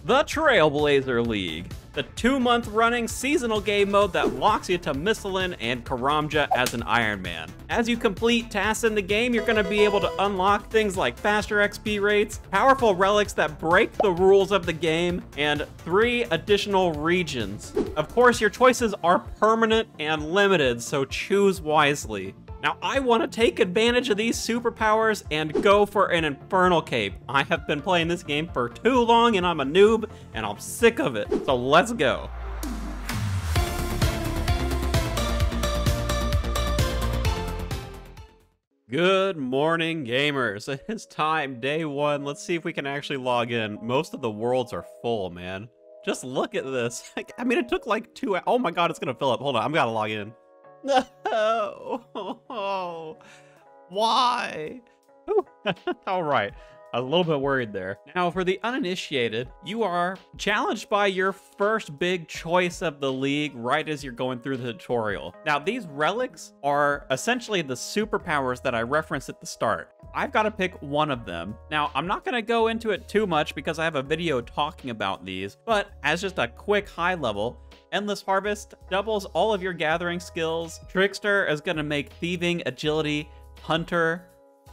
The Trailblazer League, the 2-month running seasonal game mode that locks you to Missalin and Karamja as an Iron Man. As you complete tasks in the game, you're going to be able to unlock things like faster XP rates, powerful relics that break the rules of the game, and 3 additional regions. Of course, your choices are permanent and limited, so choose wisely. Now, I want to take advantage of these superpowers and go for an Infernal Cape. I have been playing this game for too long and I'm a noob and I'm sick of it. So let's go. Good morning, gamers. It's time, day 1. Let's see if we can actually log in. Most of the worlds are full, man. Just look at this. I mean, it took like 2 hours. Oh my God, it's gonna fill up. Hold on, I've gotta log in. No, why? All right, a little bit worried there. Now, for the uninitiated, you are challenged by your first big choice of the league right as you're going through the tutorial. Now, these relics are essentially the superpowers that I referenced at the start. I've got to pick one of them. Now, I'm not going to go into it too much because I have a video talking about these, but as just a quick high level, Endless Harvest doubles all of your gathering skills. Trickster is going to make thieving, agility, hunter,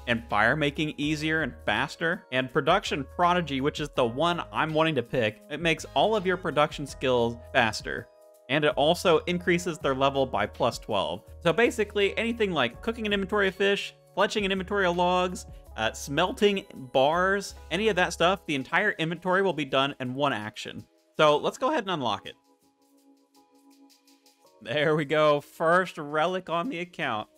and fire making easier and faster. And Production Prodigy, which is the one I'm wanting to pick, it makes all of your production skills faster. And it also increases their level by plus 12. So basically, anything like cooking an inventory of fish, fletching an inventory of logs, smelting bars, any of that stuff, the entire inventory will be done in one action. So let's go ahead and unlock it. There we go, first relic on the account.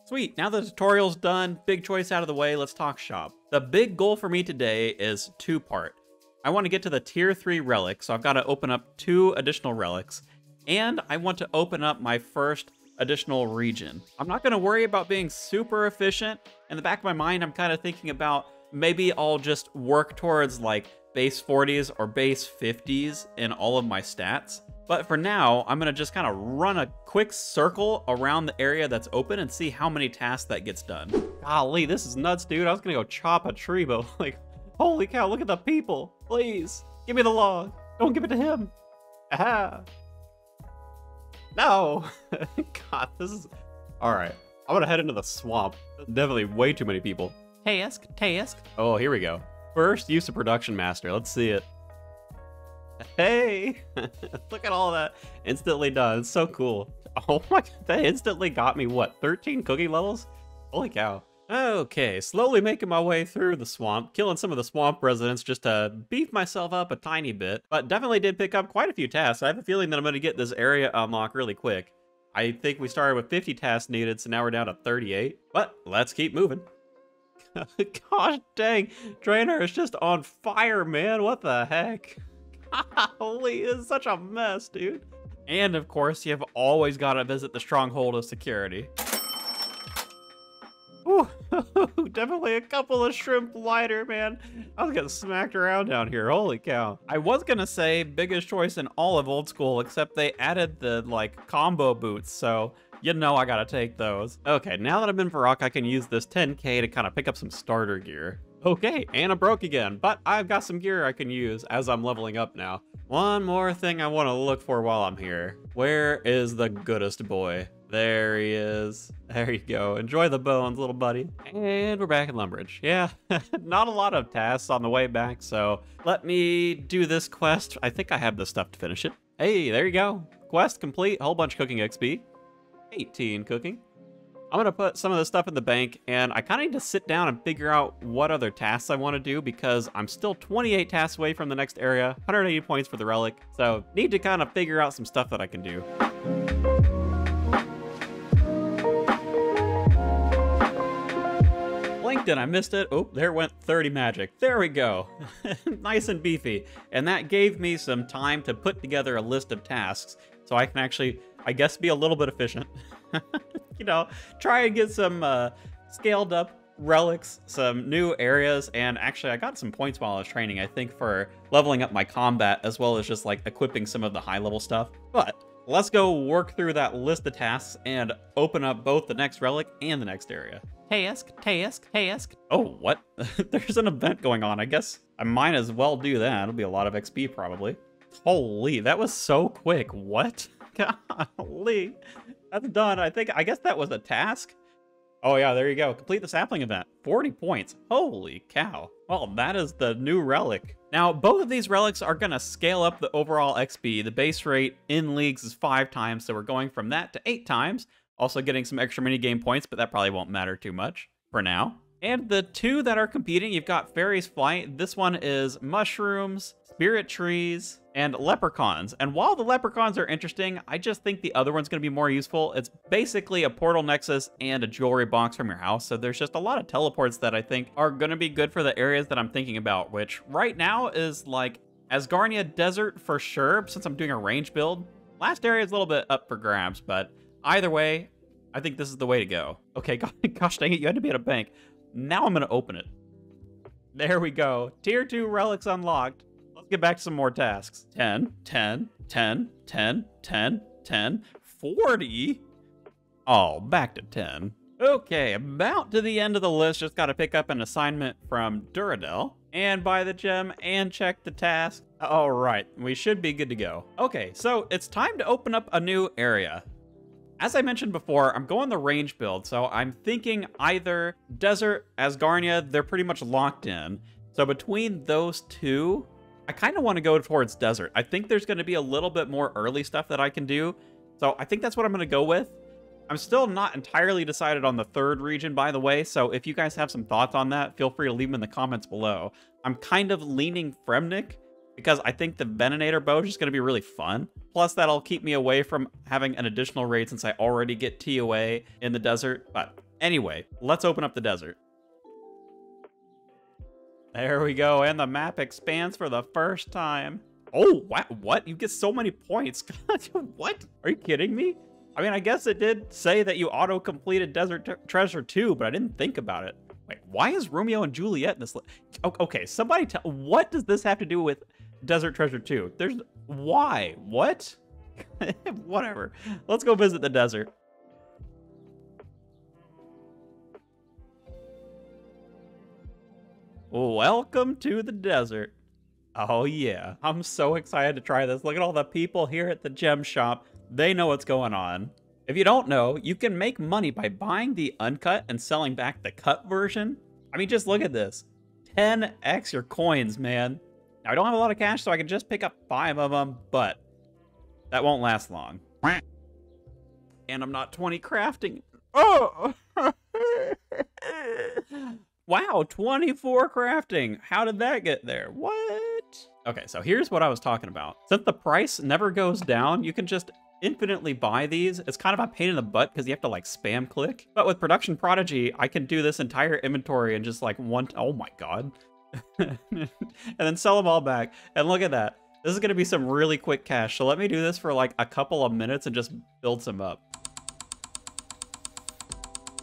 Sweet, now the tutorial's done, big choice out of the way, let's talk shop. The big goal for me today is 2-part. I want to get to the tier 3 relic, so I've got to open up 2 additional relics, and I want to open up my first additional region. I'm not going to worry about being super efficient. In the back of my mind, I'm kind of thinking about maybe I'll just work towards like base 40s or base 50s in all of my stats. But for now, I'm going to just kind of run a quick circle around the area that's open and see how many tasks that gets done. Golly, this is nuts, dude. I was going to go chop a tree, but like, holy cow, look at the people. Please, give me the log. Don't give it to him. Aha. No. God, this is... All right, I'm going to head into the swamp. Definitely way too many people. Task. Oh, here we go. First use of Production Master. Let's see it. Hey, look at all that instantly done. It's so cool. Oh my God, that instantly got me, what, 13 cooking levels? Holy cow. Okay, slowly making my way through the swamp, killing some of the swamp residents just to beef myself up a tiny bit, but definitely did pick up quite a few tasks. I have a feeling that I'm going to get this area unlocked really quick. I think we started with 50 tasks needed, so now we're down to 38, but let's keep moving. Gosh dang, Trainer is just on fire, man. What the heck? Holy, it's such a mess, dude. And of course, you've always got to visit the stronghold of security. Ooh, definitely a couple of shrimp lighter, man. I was getting smacked around down here. Holy cow. I was gonna say biggest choice in all of Old School, except they added the like combo boots, so you know I gotta take those. Okay, now that I'm in Varrock, I can use this 10K to kind of pick up some starter gear. Okay, Anna broke again, but I've got some gear I can use as I'm leveling up now. One more thing I want to look for while I'm here. Where is the goodest boy? There he is. There you go. Enjoy the bones, little buddy. And we're back in Lumbridge. Yeah, not a lot of tasks on the way back, so let me do this quest. I think I have the stuff to finish it. Hey, there you go. Quest complete. Whole bunch of cooking XP. 18 cooking. I'm going to put some of this stuff in the bank, and I kind of need to sit down and figure out what other tasks I want to do because I'm still 28 tasks away from the next area, 180 points for the relic, so need to kind of figure out some stuff that I can do. Blinked and I missed it. Oh, there went 30 magic. There we go. Nice and beefy. And that gave me some time to put together a list of tasks, so I can actually, I guess, be a little bit efficient. You know, try and get some scaled up relics, some new areas, and actually I got some points while I was training, I think, for leveling up my combat as well as just like equipping some of the high level stuff. But let's go work through that list of tasks and open up both the next relic and the next area. Task. Oh, what? There's an event going on. I guess I might as well do that. It'll be a lot of XP probably. Holy, that was so quick. What? Golly. That's done. I guess that was a task. Oh yeah, there you go. Complete the sapling event. 40 points. Holy cow. Well, that is the new relic. Now, both of these relics are going to scale up the overall XP. The base rate in Leagues is 5 times, so we're going from that to 8 times. Also getting some extra minigame points, but that probably won't matter too much for now. And the 2 that are competing, you've got Fairy's Flight. This one is Mushrooms, Spirit Trees, and Leprechauns. And while the Leprechauns are interesting, I just think the other one's going to be more useful. It's basically a portal nexus and a jewelry box from your house. So there's just a lot of teleports that I think are going to be good for the areas that I'm thinking about, which right now is like Asgarnia Desert for sure, since I'm doing a range build. Last area is a little bit up for grabs, but either way, I think this is the way to go. Okay, gosh dang it, you had to be at a bank. Now I'm going to open it. There we go. Tier 2 relics unlocked. Let's get back to some more tasks. 10, 10, 10, 10, 10, 10, 40. Oh, back to 10. Okay, about to the end of the list. Just got to pick up an assignment from Duradel and buy the gem and check the task. All right, we should be good to go. Okay, so it's time to open up a new area. As I mentioned before, I'm going the range build, so I'm thinking either Desert, Asgarnia, they're pretty much locked in. So between those two, I kind of want to go towards Desert. I think there's going to be a little bit more early stuff that I can do, so I think that's what I'm going to go with. I'm still not entirely decided on the 3rd region, by the way, so if you guys have some thoughts on that, feel free to leave them in the comments below. I'm kind of leaning Fremnik, because I think the Venenator bow is just going to be really fun. Plus, that'll keep me away from having an additional raid since I already get TOA in the desert. But anyway, let's open up the desert. There we go, and the map expands for the first time. Oh, what? You get so many points. What? Are you kidding me? I mean, I guess it did say that you auto-completed Desert Treasure 2, but I didn't think about it. Wait, why is Romeo and Juliet in this list? Okay, somebody tell, what does this have to do with Desert Treasure 2? Why? What? Whatever. Let's go visit the desert. Welcome to the desert. Oh yeah, I'm so excited to try this. Look at all the people here at the gem shop. They know what's going on. If you don't know, you can make money by buying the uncut and selling back the cut version. I mean, just look at this. 10x your coins, man. Now, I don't have a lot of cash, so I can just pick up 5 of them, but that won't last long. And I'm not 20 crafting. Oh! Wow, 24 crafting. How did that get there? What? Okay, so here's what I was talking about. Since the price never goes down, you can just infinitely buy these. It's kind of a pain in the butt because you have to like spam click. But with Production Prodigy, I can do this entire inventory in just like oh my god. And then sell them all back. And look at that. This is going to be some really quick cash. So let me do this for like a couple of minutes and just build some up.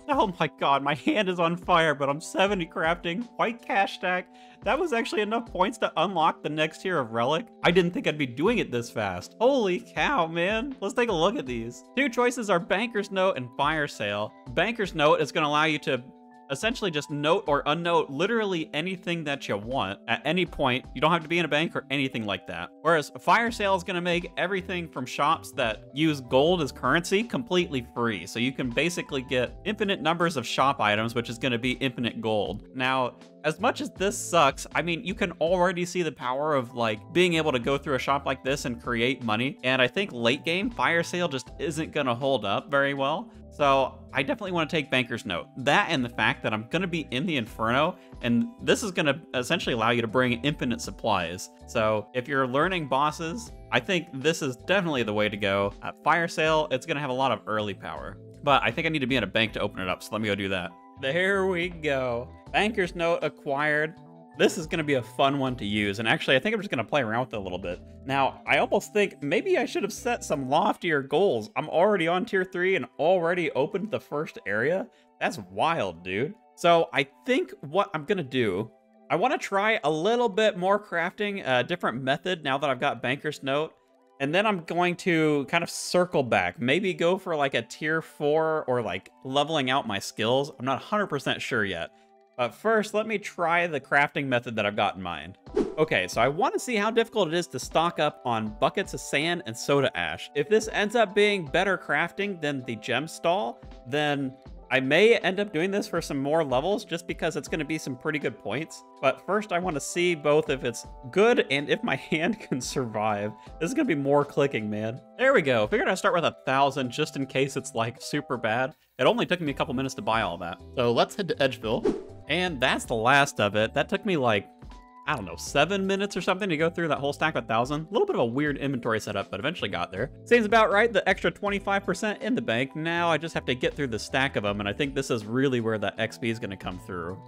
Oh my god, my hand is on fire, but I'm 70 crafting. White cash stack. That was actually enough points to unlock the next tier of relic. I didn't think I'd be doing it this fast. Holy cow, man. Let's take a look at these. 2 choices are Banker's Note and Fire Sale. Banker's Note is going to allow you to essentially just note or unnote literally anything that you want at any point. You don't have to be in a bank or anything like that. Whereas Fire Sale is going to make everything from shops that use gold as currency completely free. So you can basically get infinite numbers of shop items, which is going to be infinite gold. Now, as much as this sucks, I mean, you can already see the power of like being able to go through a shop like this and create money. And I think late game, Fire Sale just isn't going to hold up very well. So I definitely want to take Banker's Note. That and the fact that I'm going to be in the Inferno, and this is going to essentially allow you to bring infinite supplies. So if you're learning bosses, I think this is definitely the way to go. At Fire Sale, it's going to have a lot of early power. But I think I need to be in a bank to open it up, so let me go do that. There we go. Banker's Note acquired. This is going to be a fun one to use, and actually I think I'm just going to play around with it a little bit. Now, I almost think maybe I should have set some loftier goals. I'm already on tier 3 and already opened the first area. That's wild, dude. So I think what I'm going to do, I want to try a little bit more crafting, a different method now that I've got Banker's Note. And then I'm going to kind of circle back, maybe go for like a tier 4 or like leveling out my skills. I'm not 100% sure yet. But first, let me try the crafting method that I've got in mind. Okay, so I want to see how difficult it is to stock up on buckets of sand and soda ash. If this ends up being better crafting than the gem stall, then I may end up doing this for some more levels just because it's going to be some pretty good points. But first I want to see both if it's good and if my hand can survive. This is going to be more clicking, man. There we go. Figured I'd start with 1,000 just in case it's like super bad. It only took me a couple minutes to buy all that. So let's head to Edgeville. And that's the last of it. That took me like, I don't know, 7 minutes or something to go through that whole stack of 1,000. A little bit of a weird inventory setup, but eventually got there. Seems about right, the extra 25% in the bank. Now I just have to get through the stack of them, and I think this is really where that XP is going to come through.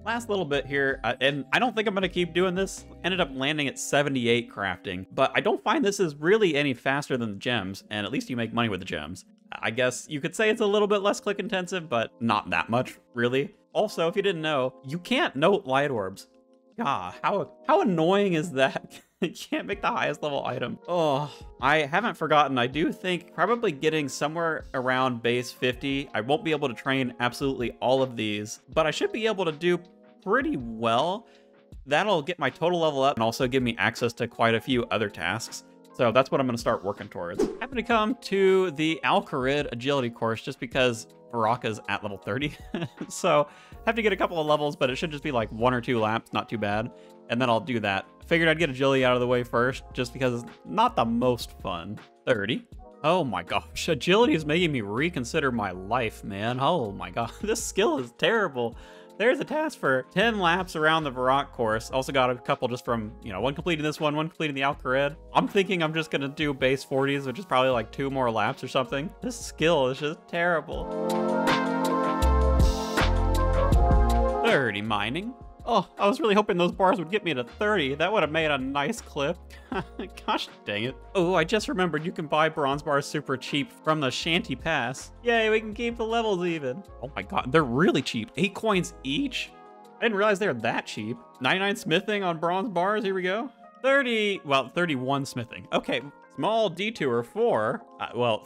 Last little bit here, and I don't think I'm going to keep doing this. Ended up landing at 78 crafting, but I don't find this is really any faster than the gems, and at least you make money with the gems. I guess you could say it's a little bit less click intensive, but not that much, really. Also, if you didn't know, you can't note light orbs. God, how annoying is that? You can't make the highest level item. Oh, I haven't forgotten. I do think probably getting somewhere around base 50. I won't be able to train absolutely all of these, but I should be able to do pretty well. That'll get my total level up and also give me access to quite a few other tasks. So that's what I'm going to start working towards. I happen to come to the Alcarid agility course just because Baraka's at level 30. So I have to get a couple of levels, but it should just be like 1 or 2 laps, not too bad. And then I'll do that. Figured I'd get agility out of the way first, just because it's not the most fun. 30. Oh my gosh, agility is making me reconsider my life, man. Oh my god, this skill is terrible. There's a task for 10 laps around the Varrock course. Also got a couple just from, you know, one completing this one completing the Alcarid. I'm thinking I'm just gonna do base 40s, which is probably like 2 more laps or something. This skill is just terrible. 30 mining. Oh, I was really hoping those bars would get me to 30. That would have made a nice clip. Gosh dang it. Oh, I just remembered you can buy bronze bars super cheap from the Shanty Pass. Yay, we can keep the levels even. Oh my god, they're really cheap. 8 coins each? I didn't realize they're that cheap. 99 smithing on bronze bars, here we go. 31 smithing. Okay, small detour for,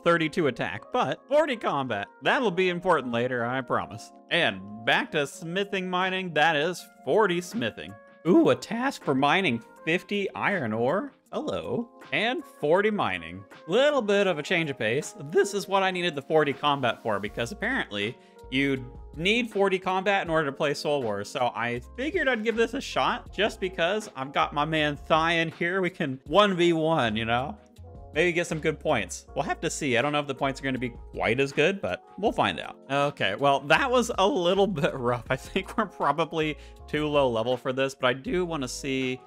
32 attack, but 40 combat. That'll be important later, I promise. And back to smithing mining, that is 40 smithing. Ooh, a task for mining 50 iron ore. Hello. And 40 mining. Little bit of a change of pace. This is what I needed the 40 combat for, because apparently you need 40 combat in order to play Soul Wars. So I figured I'd give this a shot just because I've got my man Thai in here. We can 1v1, you know? Maybe get some good points. We'll have to see. I don't know if the points are going to be quite as good, but we'll find out. Okay, well, that was a little bit rough. I think we're probably too low level for this, but I do want to see...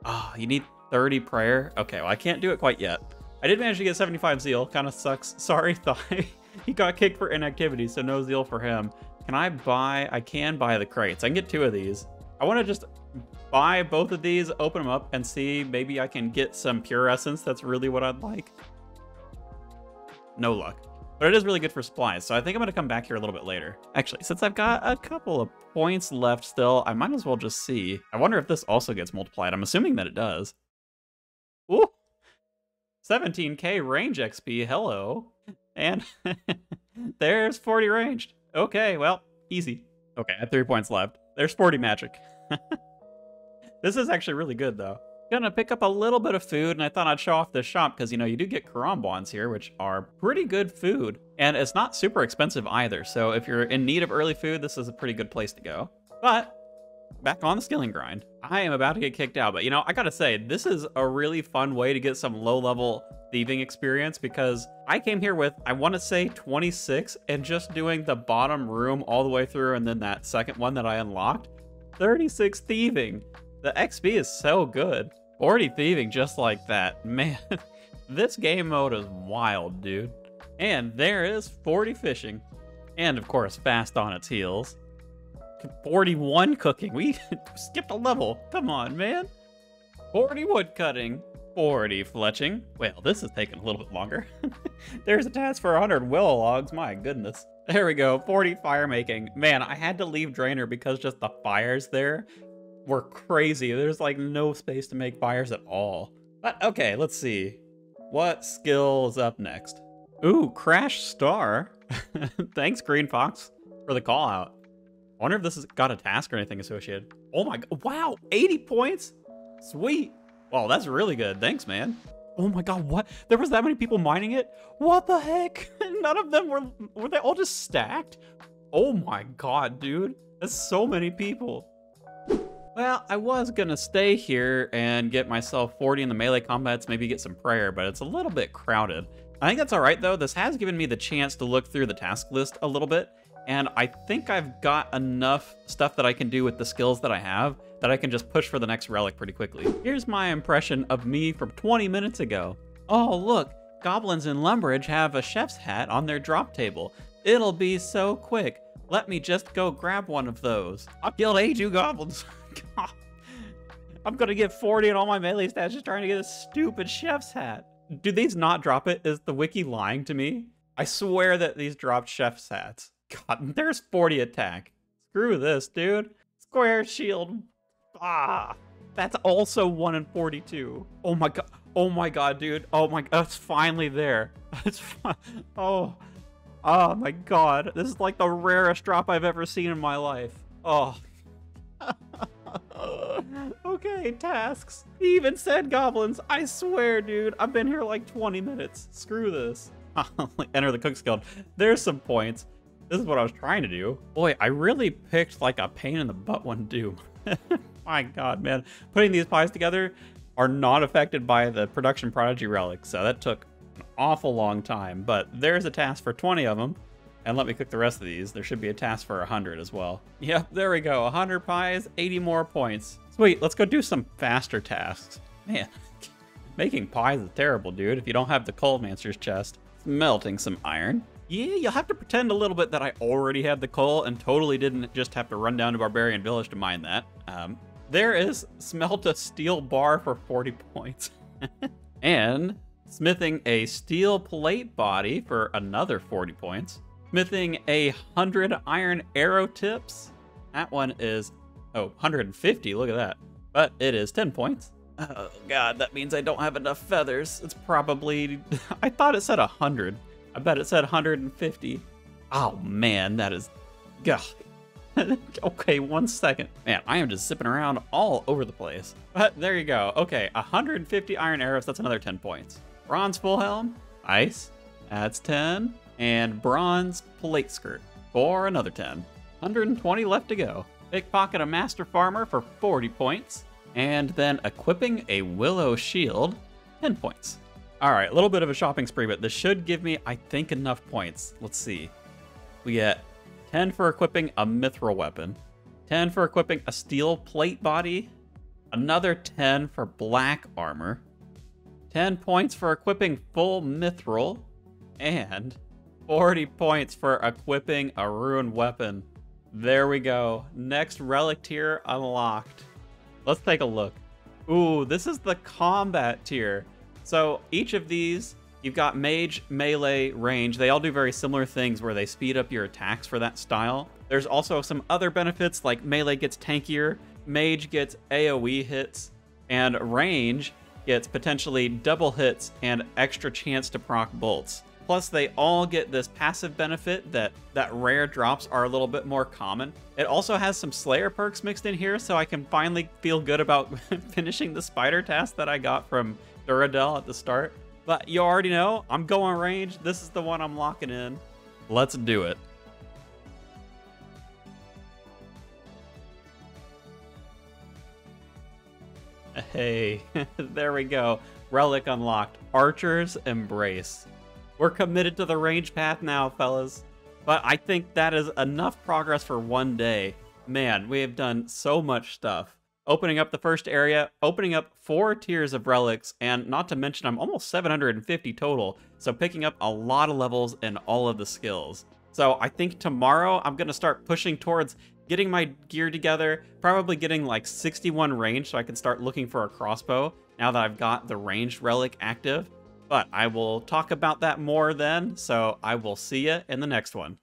Oh, you need 30 prayer? Okay, well, I can't do it quite yet. I did manage to get 75 zeal. Kind of sucks. Sorry, Thai. He got kicked for inactivity, so no zeal for him. Can I buy... I can buy the crates. I can get 2 of these. I want to just buy both of these, open them up, and see maybe I can get some pure essence. That's really what I'd like. No luck. But it is really good for supplies, so I think I'm going to come back here a little bit later. Actually, since I've got a couple of points left still, I might as well just see. I wonder if this also gets multiplied. I'm assuming that it does. Ooh! 17k range XP, hello. And there's 40 ranged. Okay, well, easy. Okay, I have 3 points left. There's 40 magic. This is actually really good, though. Gonna pick up a little bit of food, and I thought I'd show off this shop because, you know, you do get karambans here, which are pretty good food. And it's not super expensive either, so if you're in need of early food, this is a pretty good place to go. But back on the skilling grind. I am about to get kicked out, but, you know, I gotta say, this is a really fun way to get some low-level thieving experience because I came here with, I want to say 26, and just doing the bottom room all the way through, and then that second one that I unlocked, 36 thieving. The XP is so good. 40 thieving just like that. Man, this game mode is wild, dude. And there is 40 fishing. And of course, fast on its heels. 41 cooking. We skipped a level. Come on, man. 40 wood cutting. 40 fletching. Well, this is taking a little bit longer. There's a task for 100 willow logs. My goodness. There we go. 40 fire making. Man, I had to leave Drainer because just the fires there were crazy. There's like no space to make fires at all. But okay, let's see. What skill is up next? Ooh, Crash Star. Thanks, Green Fox, for the call out. I wonder if this has got a task or anything associated. Oh my god, wow, 80 points? Sweet. Wow, that's really good. Thanks, man. Oh my god, what? There was that many people mining it? What the heck? None of them were they all just stacked? Oh my god, dude. That's so many people. Well, I was gonna stay here and get myself 40 in the melee combats, maybe get some prayer, but it's a little bit crowded. I think that's all right though. This has given me the chance to look through the task list a little bit, and I think I've got enough stuff that I can do with the skills that I have that I can just push for the next relic pretty quickly. Here's my impression of me from 20 minutes ago. Oh look, goblins in Lumbridge have a chef's hat on their drop table. It'll be so quick. Let me just go grab one of those. I've killed 82 goblins. God. I'm gonna get 40 in all my melee stats just trying to get a stupid chef's hat. Do these not drop it? Is the wiki lying to me? I swear that these dropped chef's hats. God, there's 40 attack. Screw this, dude. Square shield. Ah, that's also 1 in 42. Oh my god. Oh my god, dude. Oh my god, it's finally there. It's oh my god. This is like the rarest drop I've ever seen in my life. Oh. Okay, tasks. He even said goblins. I swear, dude. I've been here like 20 minutes. Screw this. Enter the Cook's Guild. There's some points. This is what I was trying to do. Boy, I really picked like a pain in the butt one to do. My god, man. Putting these pies together are not affected by the production prodigy relic, so that took an awful long time. But there's a task for 20 of them. And let me cook the rest of these. There should be a task for 100 as well. Yep, there we go. 100 pies, 80 more points. Sweet, let's go do some faster tasks. Man, making pies is terrible, dude, if you don't have the Coalmancer's chest. Smelting some iron. Yeah, you'll have to pretend a little bit that I already had the coal and totally didn't just have to run down to Barbarian Village to mine that. There is smelt a steel bar for 40 points. And smithing a steel plate body for another 40 points. Smithing 100 iron arrow tips. That one is, 150, look at that. But it is 10 points. Oh god, that means I don't have enough feathers. It's probably, I thought it said 100. I bet it said 150. Oh man, that is, god. Okay, 1 second. Man, I am just zipping around all over the place. But there you go. Okay, 150 iron arrows, that's another 10 points. Bronze full helm, ice, that's 10. And bronze plate skirt for another 10. 120 left to go. Pickpocket a master farmer for 40 points. And then equipping a willow shield, 10 points. All right, a little bit of a shopping spree, but this should give me, I think, enough points. Let's see. We get 10 for equipping a mithril weapon, 10 for equipping a steel plate body, another 10 for black armor, 10 points for equipping full mithril, and 40 points for equipping a ruined weapon. There we go. Next relic tier unlocked. Let's take a look. Ooh, this is the combat tier. So each of these, you've got mage, melee, range. They all do very similar things where they speed up your attacks for that style. There's also some other benefits like melee gets tankier, mage gets AoE hits, and range gets potentially double hits and extra chance to proc bolts. Plus, they all get this passive benefit that rare drops are a little bit more common. It also has some Slayer perks mixed in here, so I can finally feel good about finishing the spider task that I got from Duradel at the start. But you already know, I'm going range. This is the one I'm locking in. Let's do it. Hey, there we go. Relic unlocked. Archer's Embrace. We're committed to the range path now, fellas. But I think that is enough progress for one day. Man, we have done so much stuff. Opening up the first area, opening up 4 tiers of relics, and not to mention I'm almost 750 total, so picking up a lot of levels in all of the skills. So I think tomorrow I'm gonna start pushing towards getting my gear together, probably getting like 61 range so I can start looking for a crossbow now that I've got the ranged relic active. But I will talk about that more then, so I will see you in the next one.